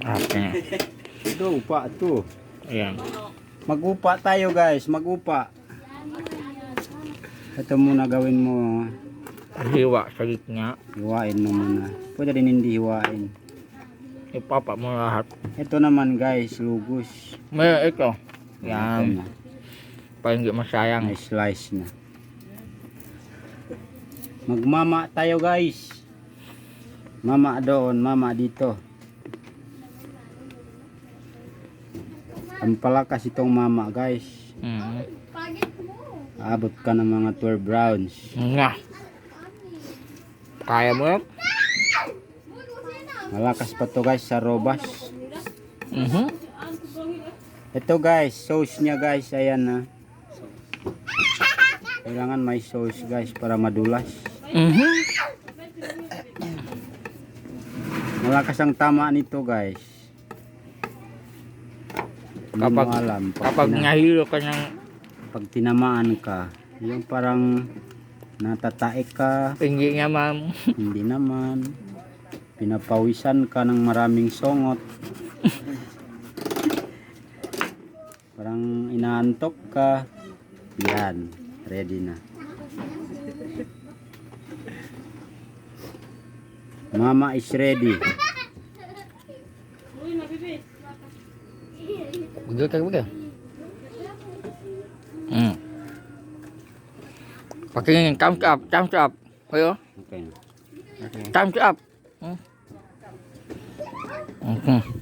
Okay. Ito, upa to. Ayan. Mag-upa tayo guys, mag-upa. Ito muna gawin mo. Hiwa sa gitna. Hiwain mo muna. Pwede din hindi hiwain. Ipapa mo lahat. Ito naman guys, lugos. May ito. Ito Yan. na. Para hindi masayang. May slice na. Magmama tayo guys. Mama doon, mama dito. Ang palakas itong mama guys. Abot ka ng mga 12 rounds. Nga. Kaya mo yun? Malakas pa to guys sa robas. Mhm. Ito guys, sauce niya guys. Ayan na. Kailangan may sauce guys para madulas. Mhm. Malakas ang tama nito guys. Hindi mo alam. Kapag nahilo ka ng Pag tinamaan ka, yung parang natataik ka, hindi nga ma'am. hindi naman. Pinapawisan ka ng maraming songot. Parang inaantok ka. Yan, ready na. Mama is ready. Bugil ka bugil. Pakinggan, thumbs up, thumbs up. Ayo, Okay. thumbs up. Mhm.